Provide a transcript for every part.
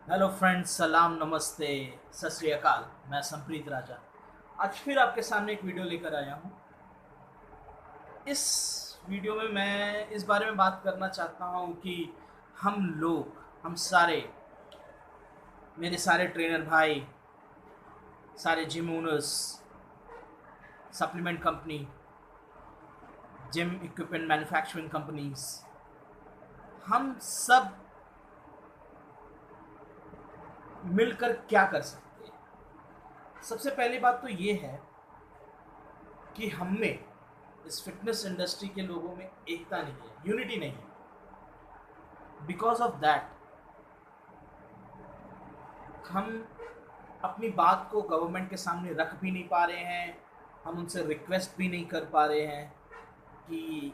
Hello friends, सलाम, नमस्ते, सत श्री अकाल। मैं संप्रीत राजा आज फिर आपके सामने एक वीडियो लेकर आया हूँ। इस वीडियो में मैं इस बारे में बात करना चाहता हूँ कि हम सारे, मेरे सारे ट्रेनर भाई, सारे gym owners, supplement company, gym equipment manufacturing companies, हम सब मिलकर क्या कर सकते हैं। सबसे पहली बात तो ये है कि हम में, इस फिटनेस इंडस्ट्री के लोगों में एकता नहीं है, यूनिटी नहीं है। बिकॉज ऑफ दैट हम अपनी बात को गवर्नमेंट के सामने रख भी नहीं पा रहे हैं। हम उनसे रिक्वेस्ट भी नहीं कर पा रहे हैं कि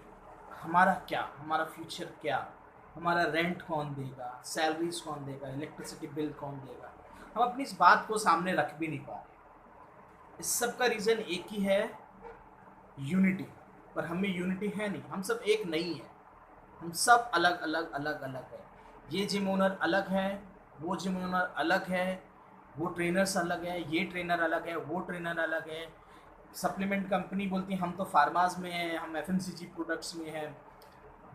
हमारा क्या, हमारा फ्यूचर क्या, हमारा रेंट कौन देगा, सैलरीज कौन देगा, इलेक्ट्रिसिटी बिल कौन देगा। हम अपनी इस बात को सामने रख भी नहीं पा रहे। इस सब का रीज़न एक ही है, यूनिटी। पर हमें यूनिटी है नहीं, हम सब एक नहीं है। हम सब अलग अलग अलग अलग है। ये जिम ओनर अलग है, वो जिम ओनर अलग है, वो ट्रेनर्स अलग है, ये ट्रेनर अलग है, वो ट्रेनर अलग है। सप्लीमेंट कंपनी बोलती है हम तो फार्माज में हैं, हम एफएमसीजी प्रोडक्ट्स में हैं।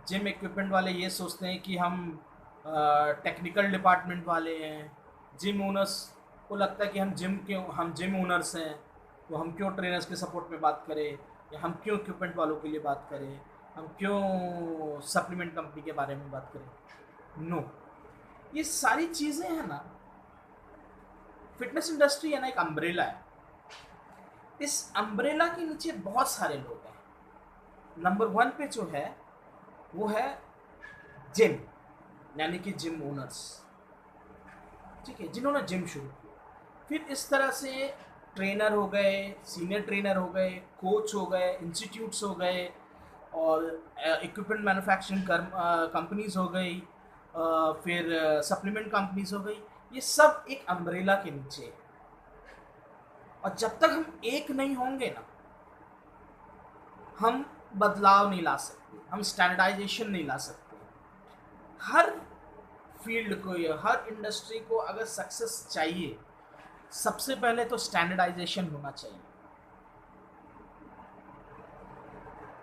जिम इक्विपमेंट वाले ये सोचते हैं कि हम टेक्निकल डिपार्टमेंट वाले हैं। जिम ओनर्स को लगता है कि हम जिम ओनर्स हैं, तो हम क्यों ट्रेनर्स के सपोर्ट में बात करें, या हम क्यों इक्विपमेंट वालों के लिए बात करें, हम क्यों सप्लीमेंट कंपनी के बारे में बात करें। नो, ये सारी चीज़ें हैं ना, फिटनेस इंडस्ट्री है ना, एक अम्ब्रेला है। इस अम्ब्रेला के नीचे बहुत सारे लोग हैं। नंबर वन पे जो है वो है जिम, यानी कि जिम ओनर्स, ठीक है, जिन्होंने जिम शुरू किया। फिर इस तरह से ट्रेनर हो गए, सीनियर ट्रेनर हो गए, कोच हो गए, इंस्टीट्यूट्स हो गए, और इक्विपमेंट मैन्युफैक्चरिंग कंपनीज हो गई, फिर सप्लीमेंट कंपनीज हो गई। ये सब एक अम्ब्रेला के नीचे है। और जब तक हम एक नहीं होंगे ना, हम बदलाव नहीं ला सकते, हम स्टैंडर्डाइजेशन नहीं ला सकते। हर फील्ड को या हर इंडस्ट्री को अगर सक्सेस चाहिए, सबसे पहले तो स्टैंडर्डाइजेशन होना चाहिए,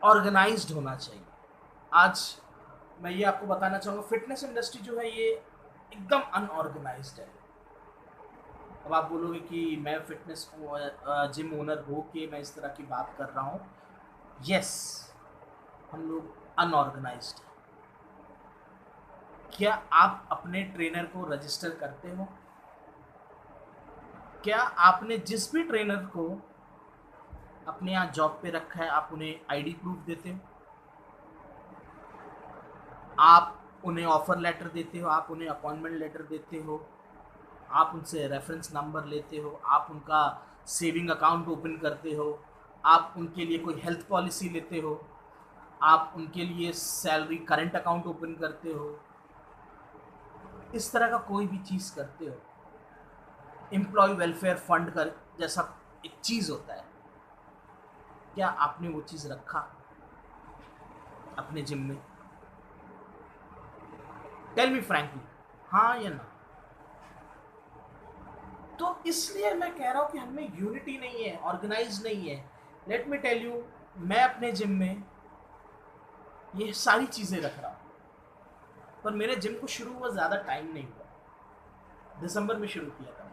ऑर्गेनाइज्ड होना चाहिए। आज मैं ये आपको बताना चाहूँगा, फिटनेस इंडस्ट्री जो है ये एकदम अनऑर्गेनाइज्ड है। अब आप बोलोगे कि मैं फिटनेस जिम ओनर हो के मैं इस तरह की बात कर रहा हूँ। यस, हम लोग अनऑर्गेनाइज्ड हैं। क्या आप अपने ट्रेनर को रजिस्टर करते हो? क्या आपने जिस भी ट्रेनर को अपने यहाँ जॉब पे रखा है, आप उन्हें आईडी प्रूफ देते हो? आप उन्हें ऑफर लेटर देते हो, आप उन्हें अपॉइंटमेंट लेटर देते हो, आप उनसे रेफरेंस नंबर लेते हो, आप उनका सेविंग अकाउंट ओपन करते हो, आप उनके लिए कोई हेल्थ पॉलिसी लेते हो, आप उनके लिए सैलरी करंट अकाउंट ओपन करते हो, इस तरह का कोई भी चीज़ करते हो। एम्प्लॉय वेलफेयर फंड का जैसा एक चीज़ होता है, क्या आपने वो चीज़ रखा अपने जिम में? टेल मी फ्रैंकली, हाँ या ना? तो इसलिए मैं कह रहा हूँ कि हमें यूनिटी नहीं है, ऑर्गेनाइज नहीं है। लेट मी टेल यू, मैं अपने जिम में ये सारी चीज़ें रख रहा हूँ, पर मेरे जिम को शुरू हुआ ज़्यादा टाइम नहीं हुआ, दिसंबर में शुरू किया था।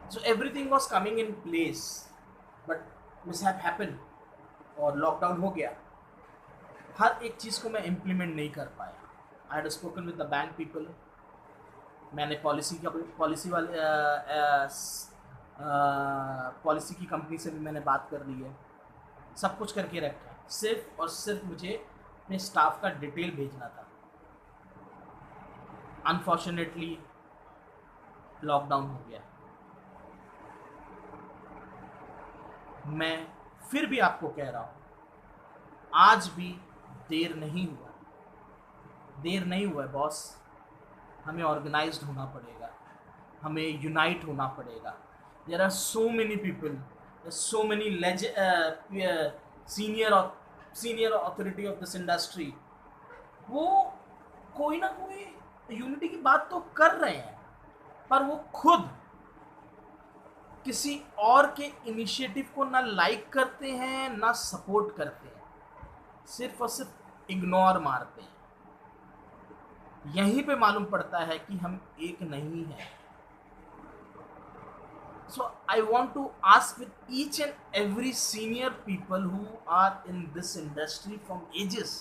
So everything was coming in place, but mishap happen और लॉकडाउन हो गया। हर एक चीज़ को मैं इम्प्लीमेंट नहीं कर पाया। I had spoken with the bank people. मैंने पॉलिसी की कंपनी से भी मैंने बात कर ली है। सब कुछ करके रखा है, सिर्फ और सिर्फ मुझे अपने स्टाफ का डिटेल भेजना था। अनफॉर्चुनेटली लॉकडाउन हो गया। मैं फिर भी आपको कह रहा हूँ, आज भी देर नहीं हुआ, देर नहीं हुआ है बॉस। हमें ऑर्गेनाइज्ड होना पड़ेगा, हमें यूनाइट होना पड़ेगा। There are so many people, so many senior senior authority of this industry. वो कोई ना कोई यूनिटी की बात तो कर रहे हैं, पर वो खुद किसी और के इनिशिएटिव को ना लाइक करते हैं ना सपोर्ट करते हैं, सिर्फ और सिर्फ इग्नोर मारते हैं। यहीं पे मालूम पड़ता है कि हम एक नहीं हैं। So I want to ask with each and every senior people who are in this industry from ages,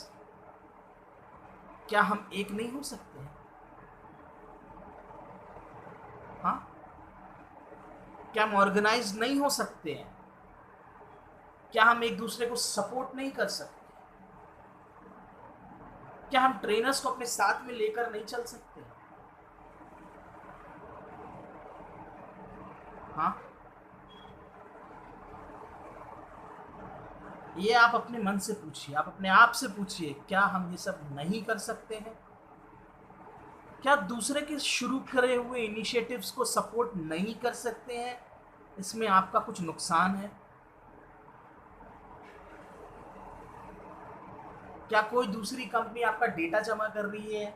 क्या हम एक नहीं हो सकते हैं? हाँ, क्या हम ऑर्गेनाइज नहीं हो सकते हैं? क्या हम एक दूसरे को सपोर्ट नहीं कर सकते? क्या हम ट्रेनर्स को अपने साथ में लेकर नहीं चल सकते? हाँ, ये आप अपने मन से पूछिए, आप अपने आप से पूछिए, क्या हम ये सब नहीं कर सकते हैं? क्या दूसरे के शुरू करे हुए इनिशिएटिव्स को सपोर्ट नहीं कर सकते हैं? इसमें आपका कुछ नुकसान है? क्या कोई दूसरी कंपनी आपका डेटा जमा कर रही है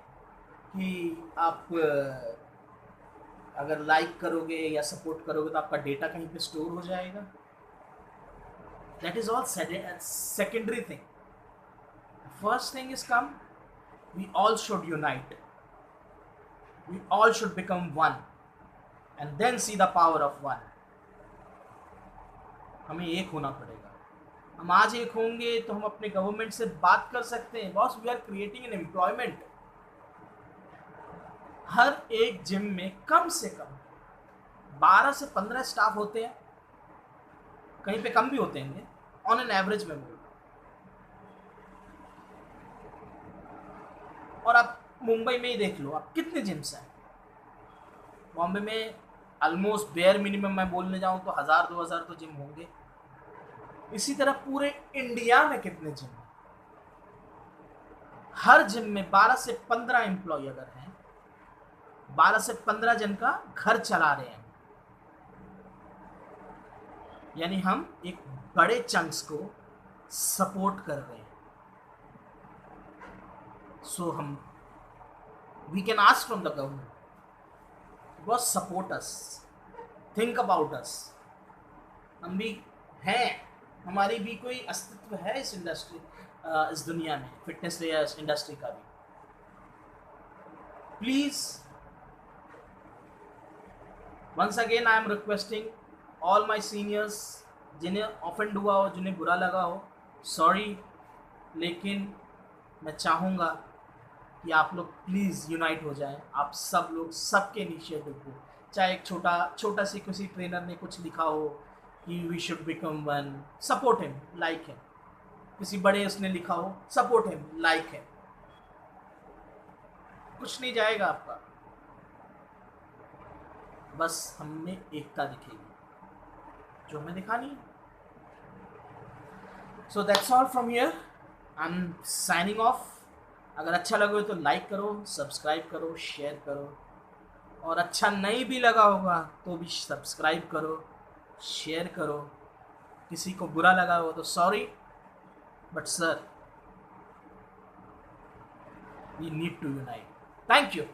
कि आप अगर लाइक करोगे या सपोर्ट करोगे तो आपका डेटा कहीं पे स्टोर हो जाएगा? That is all secondary thing. First thing is come, we all should unite, we all should become one and then see the power of one. हमें एक होना पड़ेगा। हम आज एक होंगे तो हम अपने गवर्नमेंट से बात कर सकते हैं, boss we are creating an employment. हर एक जिम में कम से कम 12 से 15 स्टाफ होते हैं, कहीं पे कम भी होते हैं, ऑन एन एवरेज में बोल। और आप मुंबई में ही देख लो, आप कितने जिम्स हैं। बॉम्बे में ऑलमोस्ट बेयर मिनिमम मैं बोलने जाऊं तो 1000-2000 तो जिम होंगे। इसी तरह पूरे इंडिया में कितने जिम हैं? हर जिम में 12 से 15 एम्प्लॉय अगर हैं, 12 से 15 जन का घर चला रहे हैं, यानी हम एक बड़े चंक्स को सपोर्ट कर रहे हैं। सो हम we can ask from the government, boss support us, think about us. हम भी हैं, हमारी भी कोई अस्तित्व है इस इंडस्ट्री, इस दुनिया में, फिटनेस इंडस्ट्री का भी। Please once again I am requesting all my seniors, जिन्हें ऑफेंड हुआ हो, जिन्हें बुरा लगा हो, सॉरी, लेकिन मैं चाहूँगा कि आप लोग प्लीज़ यूनाइट हो जाएं। आप सब लोग सबके इनिशिएटिव को, चाहे एक छोटा सी किसी ट्रेनर ने कुछ लिखा हो कि we should become one, support him, like him. किसी बड़े उसने लिखा हो, सपोर्ट हिम, लाइक हिम। कुछ नहीं जाएगा आपका, बस हमें एकता दिखेगी जो हमें दिखानी है। So that's all from here, I am signing off. अगर अच्छा लगे तो लाइक करो, सब्सक्राइब करो, शेयर करो, और अच्छा नहीं भी लगा होगा तो भी सब्सक्राइब करो, शेयर करो। किसी को बुरा लगा हो तो sorry, but sir we need to unite. Thank you.